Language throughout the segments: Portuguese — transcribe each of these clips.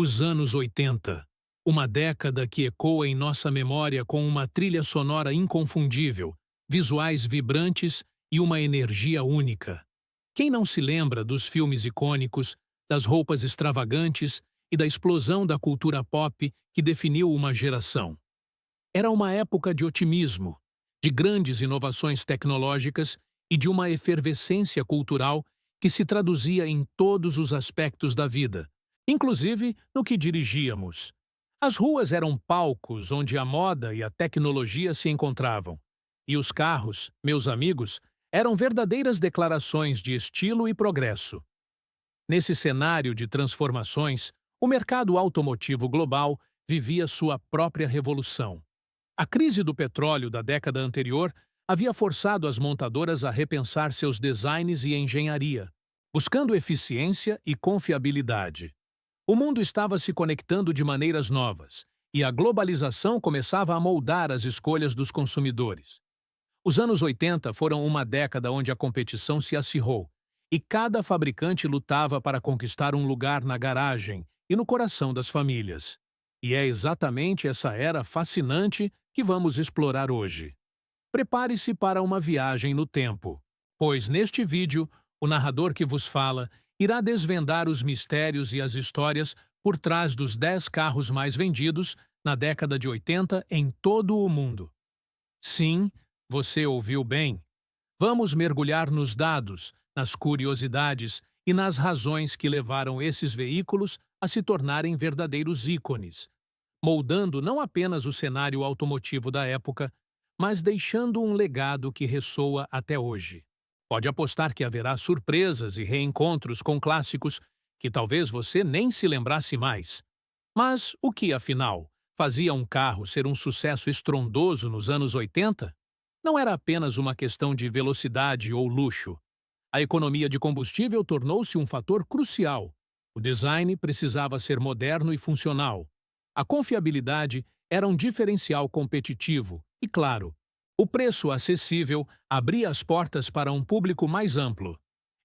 Os anos 80, uma década que ecoa em nossa memória com uma trilha sonora inconfundível, visuais vibrantes e uma energia única. Quem não se lembra dos filmes icônicos, das roupas extravagantes e da explosão da cultura pop que definiu uma geração? Era uma época de otimismo, de grandes inovações tecnológicas e de uma efervescência cultural que se traduzia em todos os aspectos da vida, inclusive no que dirigíamos. As ruas eram palcos onde a moda e a tecnologia se encontravam. E os carros, meus amigos, eram verdadeiras declarações de estilo e progresso. Nesse cenário de transformações, o mercado automotivo global vivia sua própria revolução. A crise do petróleo da década anterior havia forçado as montadoras a repensar seus designs e engenharia, buscando eficiência e confiabilidade. O mundo estava se conectando de maneiras novas, e a globalização começava a moldar as escolhas dos consumidores. Os anos 80 foram uma década onde a competição se acirrou, e cada fabricante lutava para conquistar um lugar na garagem e no coração das famílias. E é exatamente essa era fascinante que vamos explorar hoje. Prepare-se para uma viagem no tempo, pois neste vídeo, o narrador que vos fala irá desvendar os mistérios e as histórias por trás dos 10 carros mais vendidos na década de 80 em todo o mundo. Sim, você ouviu bem. Vamos mergulhar nos dados, nas curiosidades e nas razões que levaram esses veículos a se tornarem verdadeiros ícones, moldando não apenas o cenário automotivo da época, mas deixando um legado que ressoa até hoje. Pode apostar que haverá surpresas e reencontros com clássicos que talvez você nem se lembrasse mais. Mas o que, afinal, fazia um carro ser um sucesso estrondoso nos anos 80? Não era apenas uma questão de velocidade ou luxo. A economia de combustível tornou-se um fator crucial. O design precisava ser moderno e funcional. A confiabilidade era um diferencial competitivo e, claro, o preço acessível abria as portas para um público mais amplo.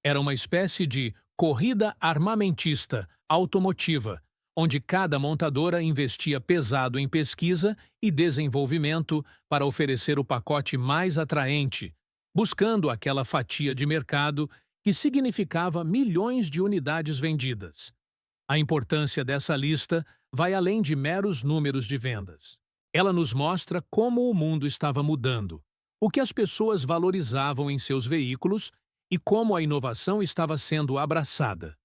Era uma espécie de corrida armamentista automotiva, onde cada montadora investia pesado em pesquisa e desenvolvimento para oferecer o pacote mais atraente, buscando aquela fatia de mercado que significava milhões de unidades vendidas. A importância dessa lista vai além de meros números de vendas. Ela nos mostra como o mundo estava mudando, o que as pessoas valorizavam em seus veículos e como a inovação estava sendo abraçada.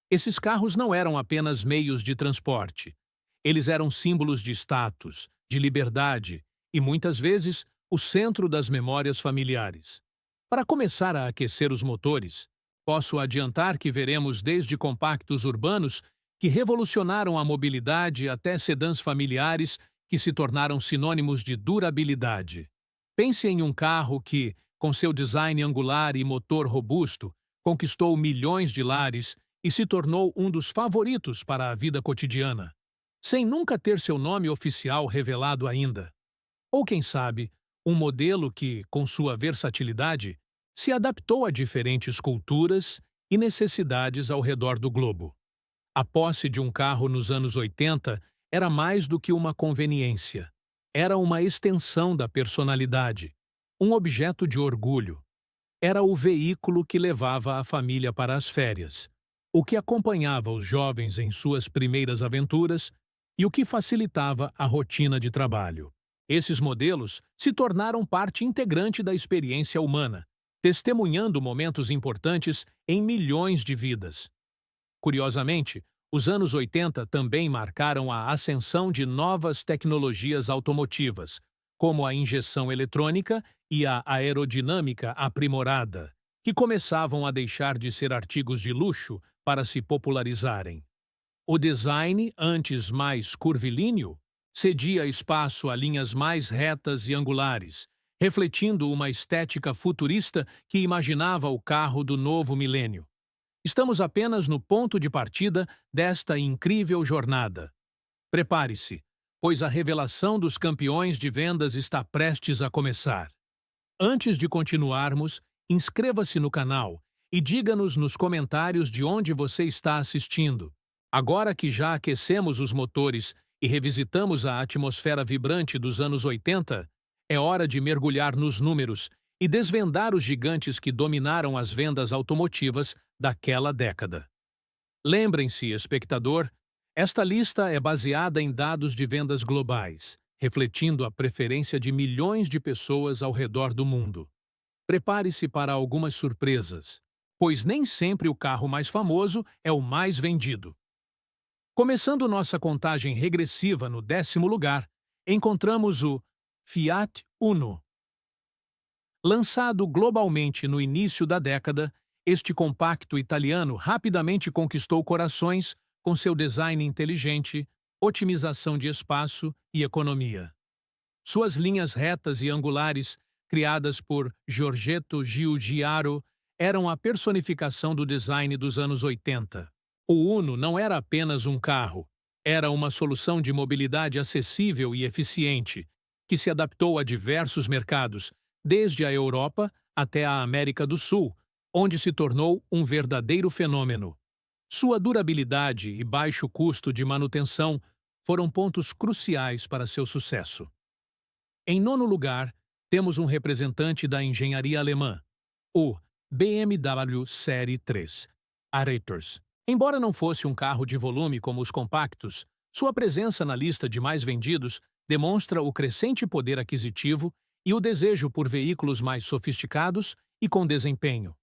Esses carros não eram apenas meios de transporte. Eles eram símbolos de status, de liberdade e, muitas vezes, o centro das memórias familiares. Para começar a aquecer os motores, posso adiantar que veremos desde compactos urbanos que revolucionaram a mobilidade até sedãs familiares que se tornaram sinônimos de durabilidade. Pense em um carro que, com seu design angular e motor robusto, conquistou milhões de lares e se tornou um dos favoritos para a vida cotidiana, sem nunca ter seu nome oficial revelado ainda. Ou, quem sabe, um modelo que, com sua versatilidade, se adaptou a diferentes culturas e necessidades ao redor do globo. A posse de um carro nos anos 80 era mais do que uma conveniência. Era uma extensão da personalidade, um objeto de orgulho. Era o veículo que levava a família para as férias, o que acompanhava os jovens em suas primeiras aventuras e o que facilitava a rotina de trabalho. Esses modelos se tornaram parte integrante da experiência humana, testemunhando momentos importantes em milhões de vidas. Curiosamente, os anos 80 também marcaram a ascensão de novas tecnologias automotivas, como a injeção eletrônica e a aerodinâmica aprimorada, que começavam a deixar de ser artigos de luxo para se popularizarem. O design, antes mais curvilíneo, cedia espaço a linhas mais retas e angulares, refletindo uma estética futurista que imaginava o carro do novo milênio. Estamos apenas no ponto de partida desta incrível jornada. Prepare-se, pois a revelação dos campeões de vendas está prestes a começar. Antes de continuarmos, inscreva-se no canal e diga-nos nos comentários de onde você está assistindo. Agora que já aquecemos os motores e revisitamos a atmosfera vibrante dos anos 80, é hora de mergulhar nos números e desvendar os gigantes que dominaram as vendas automotivas daquela década. Lembrem-se, espectador, esta lista é baseada em dados de vendas globais, refletindo a preferência de milhões de pessoas ao redor do mundo. Prepare-se para algumas surpresas, pois nem sempre o carro mais famoso é o mais vendido. Começando nossa contagem regressiva no 10º lugar, encontramos o Fiat Uno. Lançado globalmente no início da década, este compacto italiano rapidamente conquistou corações com seu design inteligente, otimização de espaço e economia. Suas linhas retas e angulares, criadas por Giorgetto Giugiaro, eram a personificação do design dos anos 80. O Uno não era apenas um carro, era uma solução de mobilidade acessível e eficiente, que se adaptou a diversos mercados, desde a Europa até a América do Sul, onde se tornou um verdadeiro fenômeno. Sua durabilidade e baixo custo de manutenção foram pontos cruciais para seu sucesso. Em 9º lugar, temos um representante da engenharia alemã, o BMW Série 3, Arators. Embora não fosse um carro de volume como os compactos, sua presença na lista de mais vendidos demonstra o crescente poder aquisitivo e o desejo por veículos mais sofisticados e com desempenho.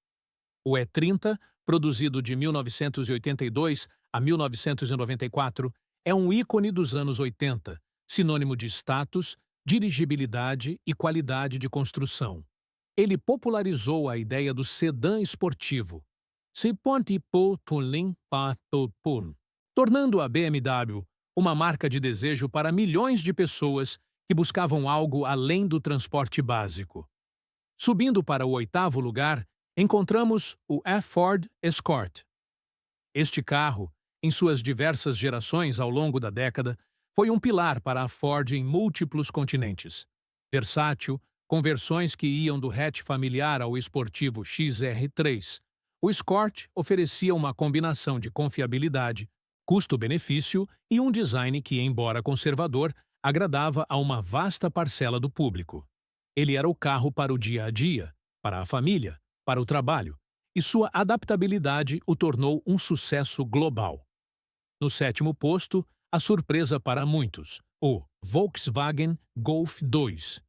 O E30, produzido de 1982 a 1994, é um ícone dos anos 80, sinônimo de status, dirigibilidade e qualidade de construção. Ele popularizou a ideia do sedã esportivo, tornando a BMW uma marca de desejo para milhões de pessoas que buscavam algo além do transporte básico. Subindo para o 8º lugar, encontramos o Ford Escort. Este carro, em suas diversas gerações ao longo da década, foi um pilar para a Ford em múltiplos continentes. Versátil, com versões que iam do hatch familiar ao esportivo XR3, o Escort oferecia uma combinação de confiabilidade, custo-benefício e um design que, embora conservador, agradava a uma vasta parcela do público. Ele era o carro para o dia a dia, para a família, para o trabalho, e sua adaptabilidade o tornou um sucesso global. No 7º posto, a surpresa para muitos, o Volkswagen Golf 2.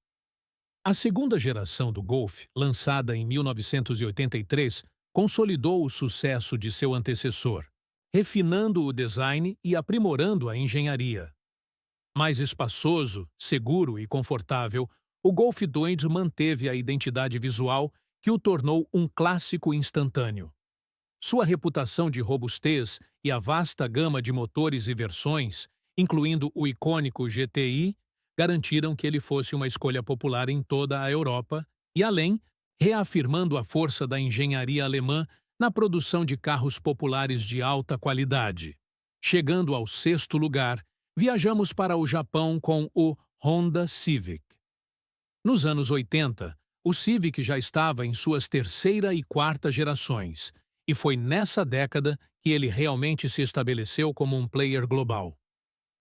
A segunda geração do Golf, lançada em 1983, consolidou o sucesso de seu antecessor, refinando o design e aprimorando a engenharia. Mais espaçoso, seguro e confortável, o Golf 2 manteve a identidade visual que o tornou um clássico instantâneo. Sua reputação de robustez e a vasta gama de motores e versões, incluindo o icônico GTI, garantiram que ele fosse uma escolha popular em toda a Europa e, além, reafirmando a força da engenharia alemã na produção de carros populares de alta qualidade. Chegando ao 6º lugar, viajamos para o Japão com o Honda Civic. Nos anos 80, o Civic já estava em suas 3ª e 4ª gerações, e foi nessa década que ele realmente se estabeleceu como um player global.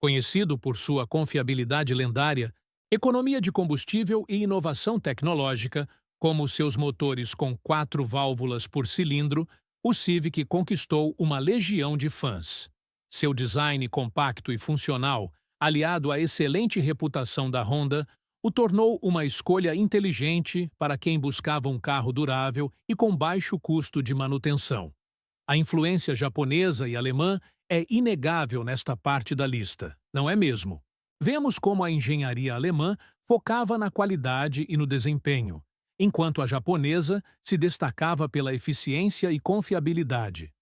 Conhecido por sua confiabilidade lendária, economia de combustível e inovação tecnológica, como seus motores com 4 válvulas por cilindro, o Civic conquistou uma legião de fãs. Seu design compacto e funcional, aliado à excelente reputação da Honda, o tornou uma escolha inteligente para quem buscava um carro durável e com baixo custo de manutenção. A influência japonesa e alemã é inegável nesta parte da lista, não é mesmo? Vemos como a engenharia alemã focava na qualidade e no desempenho, enquanto a japonesa se destacava pela eficiência e confiabilidade.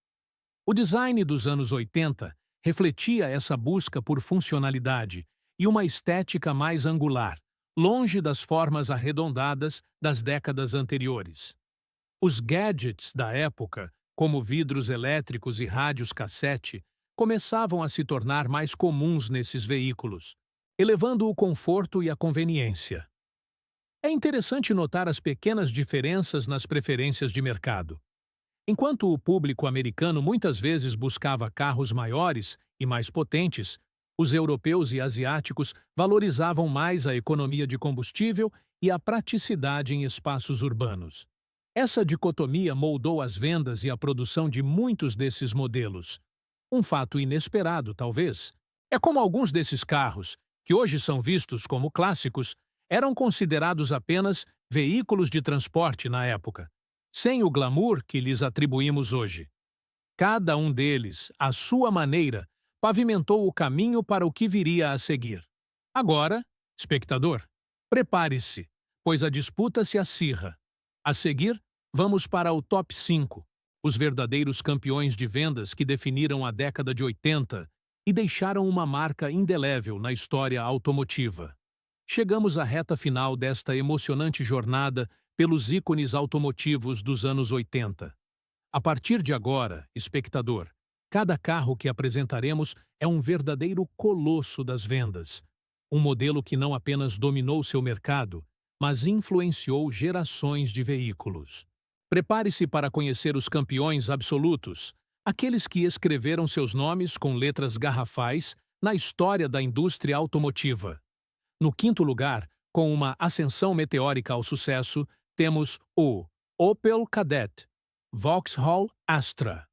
O design dos anos 80 refletia essa busca por funcionalidade e uma estética mais angular, longe das formas arredondadas das décadas anteriores. Os gadgets da época, como vidros elétricos e rádios cassete, começavam a se tornar mais comuns nesses veículos, elevando o conforto e a conveniência. É interessante notar as pequenas diferenças nas preferências de mercado. Enquanto o público americano muitas vezes buscava carros maiores e mais potentes, os europeus e asiáticos valorizavam mais a economia de combustível e a praticidade em espaços urbanos. Essa dicotomia moldou as vendas e a produção de muitos desses modelos. Um fato inesperado, talvez, é como alguns desses carros, que hoje são vistos como clássicos, eram considerados apenas veículos de transporte na época, sem o glamour que lhes atribuímos hoje. Cada um deles, à sua maneira, pavimentou o caminho para o que viria a seguir. Agora, espectador, prepare-se, pois a disputa se acirra. A seguir, vamos para o top 5, os verdadeiros campeões de vendas que definiram a década de 80 e deixaram uma marca indelével na história automotiva. Chegamos à reta final desta emocionante jornada pelos ícones automotivos dos anos 80. A partir de agora, espectador, cada carro que apresentaremos é um verdadeiro colosso das vendas. Um modelo que não apenas dominou seu mercado, mas influenciou gerações de veículos. Prepare-se para conhecer os campeões absolutos, aqueles que escreveram seus nomes com letras garrafais na história da indústria automotiva. No quinto lugar, com uma ascensão meteórica ao sucesso, temos o Opel Kadett Vauxhall Astra.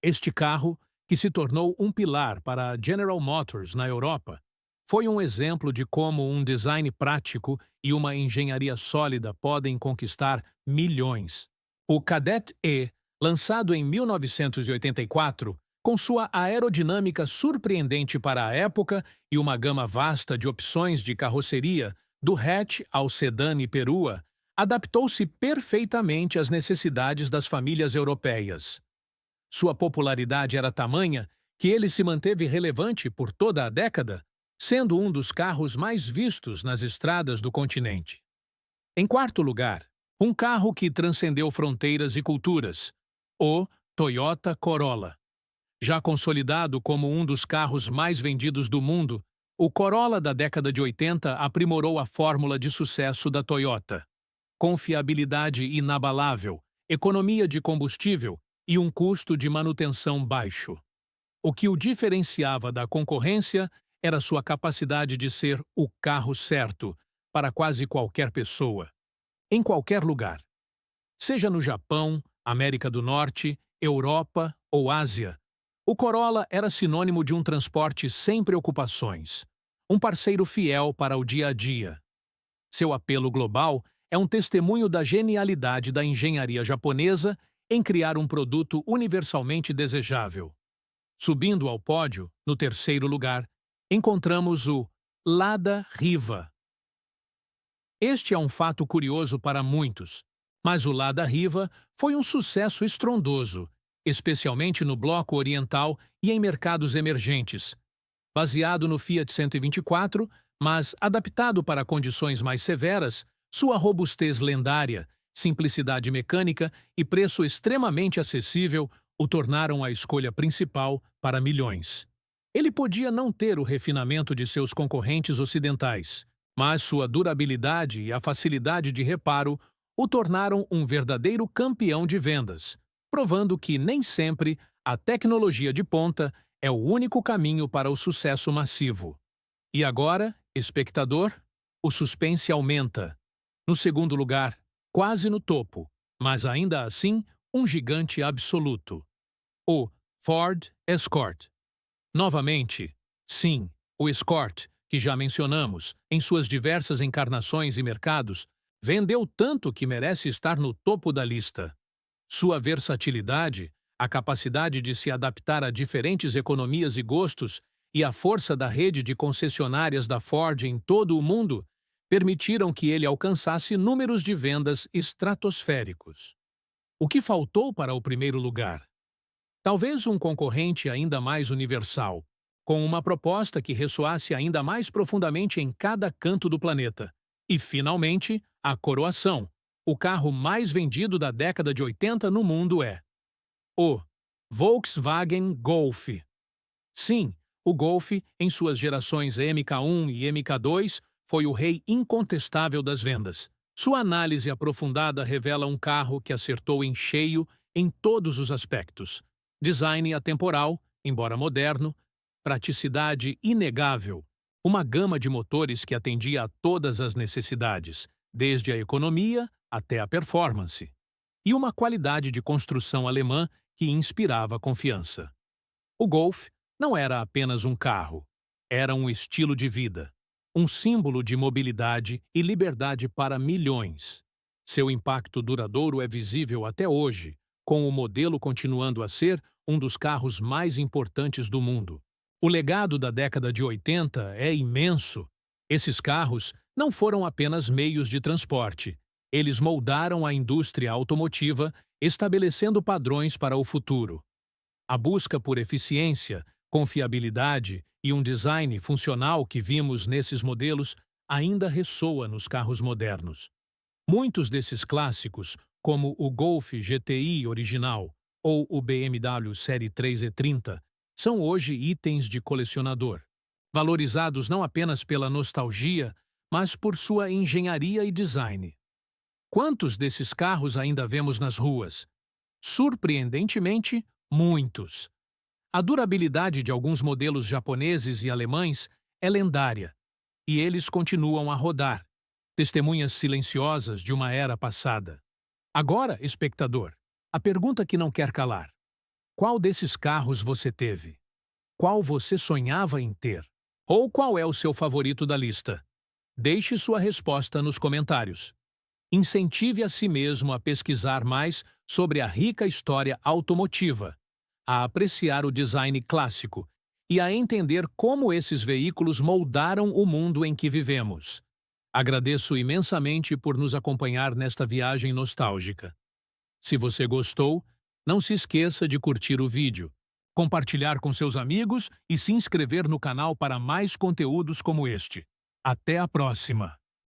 Este carro, que se tornou um pilar para a General Motors na Europa, foi um exemplo de como um design prático e uma engenharia sólida podem conquistar milhões. O Kadett E, lançado em 1984, com sua aerodinâmica surpreendente para a época e uma gama vasta de opções de carroceria, do hatch ao sedã e perua, adaptou-se perfeitamente às necessidades das famílias europeias. Sua popularidade era tamanha que ele se manteve relevante por toda a década, sendo um dos carros mais vistos nas estradas do continente. Em quarto lugar, um carro que transcendeu fronteiras e culturas, o Toyota Corolla. Já consolidado como um dos carros mais vendidos do mundo, o Corolla da década de 80 aprimorou a fórmula de sucesso da Toyota. Confiabilidade inabalável, economia de combustível e um custo de manutenção baixo. O que o diferenciava da concorrência era sua capacidade de ser o carro certo para quase qualquer pessoa, em qualquer lugar. Seja no Japão, América do Norte, Europa ou Ásia, o Corolla era sinônimo de um transporte sem preocupações, um parceiro fiel para o dia a dia. Seu apelo global é um testemunho da genialidade da engenharia japonesa em criar um produto universalmente desejável. Subindo ao pódio, no terceiro lugar, encontramos o Lada Riva. Este é um fato curioso para muitos, mas o Lada Riva foi um sucesso estrondoso, especialmente no bloco oriental e em mercados emergentes. Baseado no Fiat 124, mas adaptado para condições mais severas, sua robustez lendária, simplicidade mecânica e preço extremamente acessível o tornaram a escolha principal para milhões. Ele podia não ter o refinamento de seus concorrentes ocidentais, mas sua durabilidade e a facilidade de reparo o tornaram um verdadeiro campeão de vendas, provando que nem sempre a tecnologia de ponta é o único caminho para o sucesso massivo. E agora, espectador, o suspense aumenta. No segundo lugar, quase no topo, mas ainda assim um gigante absoluto. O Ford Escort. Novamente, sim, o Escort, que já mencionamos, em suas diversas encarnações e mercados, vendeu tanto que merece estar no topo da lista. Sua versatilidade, a capacidade de se adaptar a diferentes economias e gostos e a força da rede de concessionárias da Ford em todo o mundo permitiram que ele alcançasse números de vendas estratosféricos. O que faltou para o primeiro lugar? Talvez um concorrente ainda mais universal, com uma proposta que ressoasse ainda mais profundamente em cada canto do planeta. E, finalmente, a coroação. O carro mais vendido da década de 80 no mundo é o Volkswagen Golf. Sim, o Golf, em suas gerações MK1 e MK2, foi o rei incontestável das vendas. Sua análise aprofundada revela um carro que acertou em cheio em todos os aspectos. Design atemporal, embora moderno, praticidade inegável, uma gama de motores que atendia a todas as necessidades, desde a economia até a performance, e uma qualidade de construção alemã que inspirava confiança. O Golf não era apenas um carro, era um estilo de vida, um símbolo de mobilidade e liberdade para milhões. Seu impacto duradouro é visível até hoje, com o modelo continuando a ser um dos carros mais importantes do mundo. O legado da década de 80 é imenso. Esses carros não foram apenas meios de transporte. Eles moldaram a indústria automotiva, estabelecendo padrões para o futuro. A busca por eficiência, confiabilidade e um design funcional que vimos nesses modelos ainda ressoa nos carros modernos. Muitos desses clássicos, como o Golf GTI original ou o BMW Série 3 E30, são hoje itens de colecionador, valorizados não apenas pela nostalgia, mas por sua engenharia e design. Quantos desses carros ainda vemos nas ruas? Surpreendentemente, muitos. A durabilidade de alguns modelos japoneses e alemães é lendária, e eles continuam a rodar, testemunhas silenciosas de uma era passada. Agora, espectador, a pergunta que não quer calar: qual desses carros você teve? Qual você sonhava em ter? Ou qual é o seu favorito da lista? Deixe sua resposta nos comentários. Incentive a si mesmo a pesquisar mais sobre a rica história automotiva, a apreciar o design clássico e a entender como esses veículos moldaram o mundo em que vivemos. Agradeço imensamente por nos acompanhar nesta viagem nostálgica. Se você gostou, não se esqueça de curtir o vídeo, compartilhar com seus amigos e se inscrever no canal para mais conteúdos como este. Até a próxima!